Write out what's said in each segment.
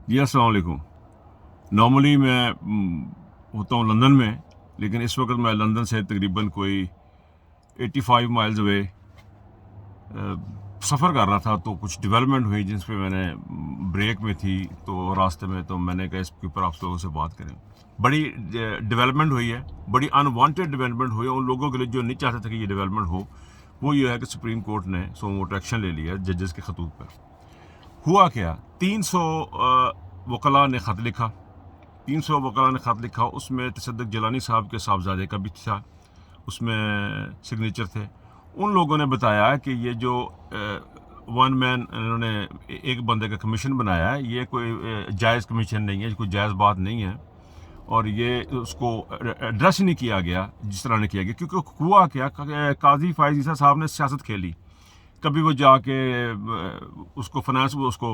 जी अस्सलाम वालेकुम। नॉर्मली मैं होता हूँ लंदन में, लेकिन इस वक्त मैं लंदन से तकरीबन कोई 85 माइल्स अवे सफ़र कर रहा था। तो कुछ डेवलपमेंट हुई जिस पे मैंने ब्रेक में थी, तो रास्ते में तो मैंने कहा इसके ऊपर आप लोगों से बात करें। बड़ी डेवलपमेंट हुई है, बड़ी अनवांटेड डेवलपमेंट हुई है उन लोगों के लिए जो नहीं चाहते थे कि ये डेवलपमेंट हो। वो ये है कि सुप्रीम कोर्ट ने सोमोटो एक्शन ले लिया जजेस के खतूत पर। हुआ क्या, 300 वकला ने ख़त लिखा। 300 वकला ने ख़त लिखा, उसमें तसद्दुक़ जिलानी साहब के साहबजादे का भी था, उसमें सिग्नेचर थे। उन लोगों ने बताया कि ये जो वन मैन इन्होंने एक बंदे का कमीशन बनाया है, ये कोई जायज़ कमीशन नहीं है, कोई जायज़ बात नहीं है। और ये उसको एड्रेस नहीं किया गया जिस तरह ने किया गया, क्योंकि हुआ क्या, काजी फायज़ ईसा साहब ने सियासत खेली। कभी वो जाके उसको फाइनेंस उसको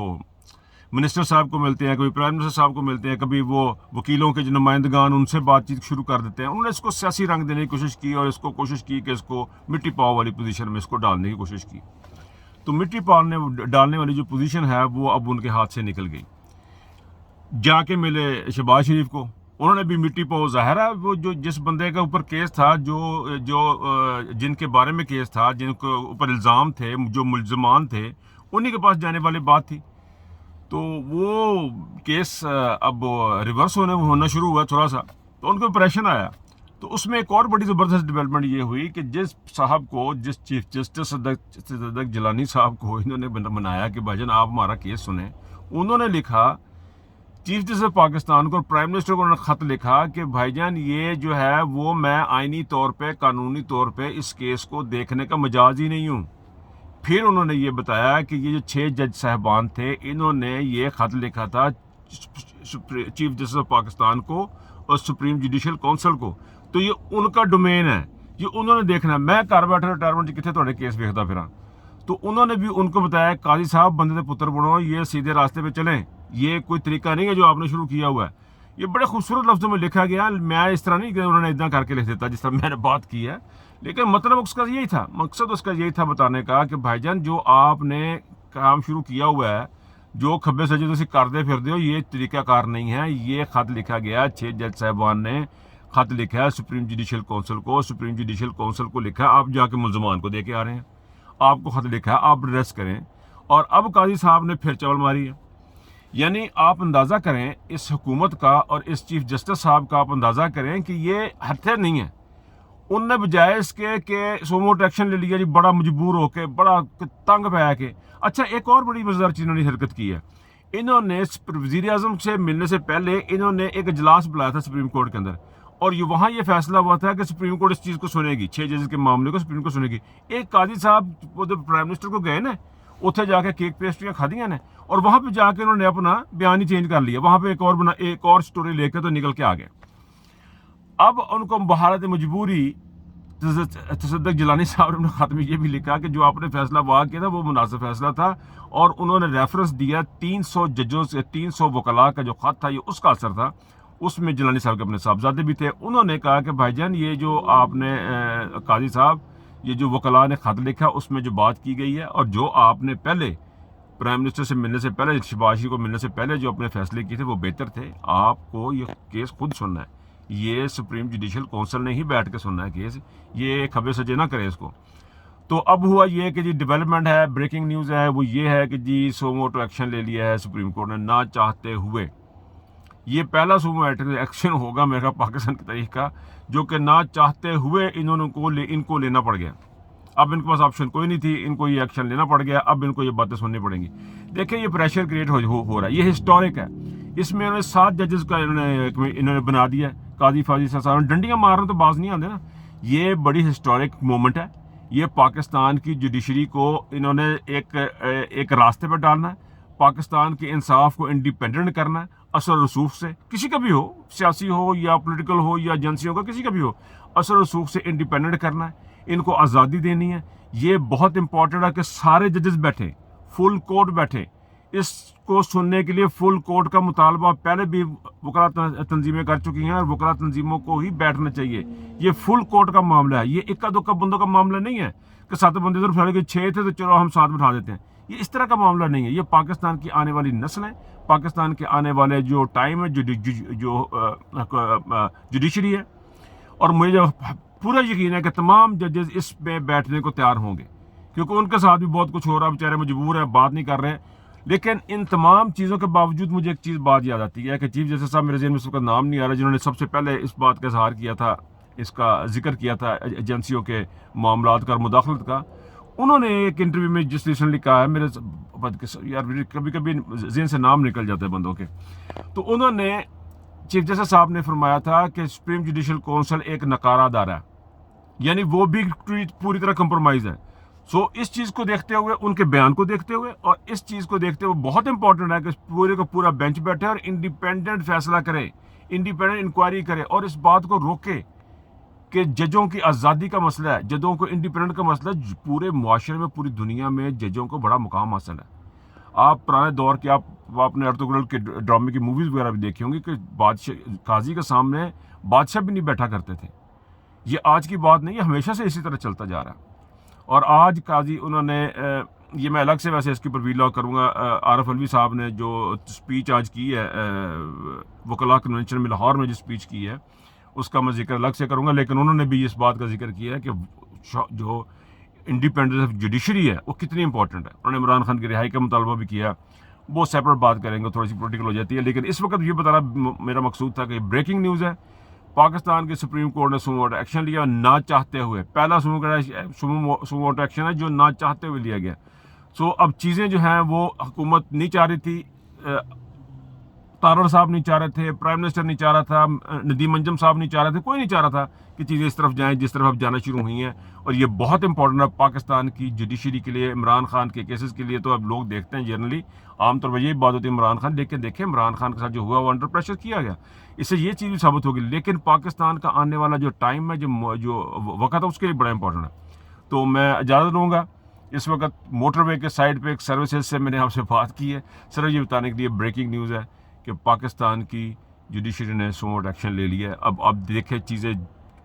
मिनिस्टर साहब को मिलते हैं, कभी प्राइम मिनिस्टर साहब को मिलते हैं, कभी वो वकीलों के जो नुमाइंदगान उनसे बातचीत शुरू कर देते हैं। उन्होंने इसको सियासी रंग देने की कोशिश की और इसको कोशिश की कि इसको मिट्टी पाव वाली पोजीशन में इसको डालने की कोशिश की। तो मिट्टी पाव डालने वाली जो पोजीशन है वो अब उनके हाथ से निकल गई। जाके मिले शहबाज शरीफ को, उन्होंने भी मिट्टी पाव, ज़ाहिर है वो जो जिस बंदे के ऊपर केस था, जो जो जिनके बारे में केस था, जिनके ऊपर इल्ज़ाम थे, जो मुल्ज़मान थे, उन्हीं के पास जाने वाली बात थी। तो वो केस अब रिवर्स होना शुरू हुआ थोड़ा सा, तो उनको प्रेशर आया। तो उसमें एक और बड़ी ज़बरदस्त डेवलपमेंट ये हुई कि जिस साहब को, जिस चीफ जस्टिस सदक जिलानी साहब को इन्होंने बनाया कि भाईजान आप हमारा केस सुने, उन्होंने लिखा चीफ जस्टिस पाकिस्तान को और प्राइम मिनिस्टर को उन्होंने ख़त लिखा कि भाईजान ये जो है वो मैं आइनी तौर पे, कानूनी तौर पे इस केस को देखने का मजाज ही नहीं हूँ। फिर उन्होंने ये बताया कि ये जो 6 जज साहबान थे, इन्होंने ये ख़त लिखा था चीफ जस्टिस ऑफ पाकिस्तान को और सुप्रीम जुडिशल काउंसिल को, तो ये उनका डोमेन है, ये उन्होंने देखना है। मैं घर बैठे रिटायरमेंट कितने थोड़े केस देखता फिर। तो उन्होंने भी उनको बताया काजी साहब बंदे के पुत्र बनो, ये सीधे रास्ते पे चलें, ये कोई तरीका नहीं है जो आपने शुरू किया हुआ है। ये बड़े खूबसूरत लफ्ज़ों में लिखा गया। मैं इस तरह नहीं कि उन्होंने इतना करके लिख देता जिस तरह मैंने बात की है, लेकिन मतलब उसका यही था, मकसद उसका यही था बताने का कि भाईजान जो आपने काम शुरू किया हुआ है, जो खब्बे सजे तुम करते फिर हो, ये तरीकाकार नहीं है। ये ख़त लिखा गया, 6 जज साहबान ने ख़त लिखा है सुप्रीम जुडिशल काउंसिल को, सुप्रीम जुडिशल काउंसिल को लिखा आप जाके मुल्ज़मान को दे के आ रहे हैं, आपको ख़त लिखा है आप अरेस्ट करें। और अब काजी साहब ने फिर चवल मारी है। यानी आप अंदाज़ा करें इस हुकूमत का और इस चीफ जस्टिस साहब का, आप अंदाज़ा करें कि ये हथे नहीं है। उनने बजाय इसके कि सोमोटो एक्शन ले लिया जी, बड़ा मजबूर होके, बड़ा तंग पै के। अच्छा, एक और बड़ी मज़ेदार चीज़ इन्होंने हरकत की है। इन्होंने वज़ीर आज़म से मिलने से पहले इन्होंने एक इजलास बुलाया था सुप्रीम कोर्ट के अंदर, और ये वहाँ ये फैसला हुआ था कि सुप्रीम कोर्ट इस चीज़ को सुनेगी, 6 जजेस के मामले को सुप्रीम कोर्ट सुनेगी। एक काजी साहब प्राइम मिनिस्टर को गए ना, उत्थे जाके केक पेस्ट्रियाँ खादियाँ ने, और वहाँ पे जाके उन्होंने अपना बयान ही चेंज कर लिया। वहाँ पे एक और स्टोरी लेके तो निकल के आ गए। अब उनको बहारत मजबूरी तसद्दुक़ जिलानी साहब ने ख़त में ये भी लिखा कि जो आपने फैसला वहाँ किया था वो मुनासिब फैसला था, और उन्होंने रेफरेंस दिया 300 जजों से, 300 वकला का जो ख़त था ये उसका असर था। उसमें जिलानी साहब के अपने साहबजादे भी थे। उन्होंने कहा कि भाईजान ये जो आपने काजी साहब, ये जो वकला ने ख़त लिखा उसमें जो बात की गई है, और जो आपने पहले प्राइम मिनिस्टर से मिलने से पहले, शहबाज शरीफ को मिलने से पहले जो अपने फैसले किए थे वो बेहतर थे। आपको ये केस खुद सुनना है, ये सुप्रीम जुडिशल काउंसिल ने ही बैठ के सुनना है केस, ये खबे सजे ना करे इसको। तो अब हुआ ये कि जी डेवलपमेंट है, ब्रेकिंग न्यूज़ है, वो ये है कि जी सोमोटो एक्शन ले लिया है सुप्रीम कोर्ट ने ना चाहते हुए। ये पहला सोमोटो एक्शन होगा मेरा पाकिस्तान की तारीख का, जो कि ना चाहते हुए इनको लेना पड़ गया। अब इनके पास ऑप्शन कोई नहीं थी, इनको ये एक्शन लेना पड़ गया। अब इनको ये बातें सुननी पड़ेंगी। देखिए ये प्रेशर क्रिएट हो रहा है, ये हिस्टोरिक है। इसमें उन्होंने 7 जजेस का इन्होंने बना दिया। काजी फाजी साहब डंडियाँ मारने तो बाज नहीं आते ना। ये बड़ी हिस्टोरिक मोमेंट है। ये पाकिस्तान की जुडिशरी को इन्होंने एक रास्ते पर डालना है, पाकिस्तान के इंसाफ को इंडिपेंडेंट करना है असर रसूख से, किसी का भी हो, सियासी हो या पॉलिटिकल हो या एजेंसियों का, किसी का भी हो, असर रसूख से इंडिपेंडेंट करना है, इनको आज़ादी देनी है। ये बहुत इंपॉर्टेंट है कि सारे जजेस बैठे, फुल कोर्ट बैठे, इसको सुनने के लिए फुल कोर्ट का मुतालबा पहले भी वकला तंजीमें कर चुकी हैं, और वकला तंजीमों को ही बैठना चाहिए। ये फुल कोर्ट का मामला है, ये इक्का दुक्का बंदों का मामला नहीं है कि 7 बंदे इधर फैले के 6 थे तो चलो हम 7 बिठा देते हैं। ये इस तरह का मामला नहीं है। ये पाकिस्तान की आने वाली नस्लें, पाकिस्तान के आने वाले जो टाइम है, जो जुडिशरी है, और मुझे जो पूरा यकीन है कि तमाम जजेस इस पे बैठने को तैयार होंगे, क्योंकि उनके साथ भी बहुत कुछ हो रहा है, बेचारे मजबूर है, बात नहीं कर रहे हैं। लेकिन इन तमाम चीज़ों के बावजूद मुझे एक चीज़ बात याद आती है कि चीफ जस्टिस साहब, मेरे ज़हन में उसका नाम नहीं आ रहा, जिन्होंने सबसे पहले इस बात का इजहार किया था, इसका जिक्र किया था एजेंसियों के मामलात का और मुदाखलत का। उन्होंने एक इंटरव्यू में जिस रिसेंटली कहा है, मेरे यार कभी कभी जहन से नाम निकल जाते हैं बंदों के, तो उन्होंने चीफ जस्टिस साहब ने फरमाया था कि सुप्रीम जुडिशल काउंसिल एक नकारा अदारा है, यानी वो भी पूरी तरह कंप्रोमाइज़ है। सो इस चीज़ को देखते हुए, उनके बयान को देखते हुए और इस चीज़ को देखते हुए बहुत इंपॉर्टेंट है कि पूरे का पूरा बेंच बैठे और इंडिपेंडेंट फैसला करे, इंडिपेंडेंट इंक्वायरी करे और इस बात को रोके कि जजों की आज़ादी का मसला है, जजों को इंडिपेंडेंट का मसला है। पूरे मुआशरे में, पूरी दुनिया में जजों को बड़ा मुकाम हासिल है। आप पुराने दौर के, आपने अर्तुगरुल के ड्रामे की मूवीज़ वगैरह भी देखी होंगी कि बादशाह, काजी के सामने बादशाह भी नहीं बैठा करते थे। ये आज की बात नहीं है, हमेशा से इसी तरह चलता जा रहा है। और आज काजी उन्होंने ये मैं अलग से वैसे इसके ऊपर वीलॉग करूँगा, आरफ अलवी साहब ने जो स्पीच आज की है वकला कन्वेंशन में लाहौर में जो स्पीच की है, उसका मैं जिक्र अलग से करूँगा। लेकिन उन्होंने भी इस बात का जिक्र किया है कि जो इंडिपेंडेंस ऑफ जुडिशरी है वो कितनी इंपॉर्टेंट है। उन्होंने इमरान खान की रिहाई का मुतालबा भी किया, वो सेपरेट बात करेंगे, थोड़ी सी पोलिटिकल हो जाती है। लेकिन इस वक्त ये बताना मेरा मकसूद था कि ब्रेकिंग न्यूज़ है, पाकिस्तान के सुप्रीम कोर्ट ने सुमो मोटो एक्शन लिया ना चाहते हुए। पहला सुमो मोटो एक्शन है जो ना चाहते हुए लिया गया। सो अब चीज़ें जो हैं वो हुकूमत नहीं चाह रही थी, तारड़ साहब नहीं चाह रहे थे, प्राइम मिनिस्टर नहीं चाह रहा था, नदीम अंजम साहब नहीं चाह रहे थे, कोई नहीं चाह रहा था कि चीज़ें इस तरफ जाएं जिस तरफ अब जाना शुरू हुई हैं। और ये बहुत इंपॉर्टेंट है पाकिस्तान की जुडिशरी के लिए, इमरान खान के केसेस के लिए। तो अब लोग देखते हैं जनरली आमतौर पर यही बात होती है इमरान खान, लेकिन देखें इमरान खान के साथ जो हुआ वो अंडर प्रेशर किया गया, इससे ये चीज़ भी साबित होगी। लेकिन पाकिस्तान का आने वाला जो टाइम है, जो वक्त है, उसके लिए बड़ा इंपॉर्टेंट है। तो मैं इजाज़त लूँगा। इस वक्त मोटरवे के साइड पे एक सर्विसेज से मैंने आपसे बात की है, सिर्फ ये बताने के लिए ब्रेकिंग न्यूज़ है कि पाकिस्तान की जुडिशरी ने सुमो मोटो एक्शन ले लिया है। अब देखें चीज़ें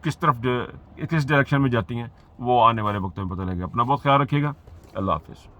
किस डायरेक्शन में जाती हैं, वो आने वाले वक्त में पता लगेगा। अपना बहुत ख्याल रखिएगा। अल्लाह हाफिज़।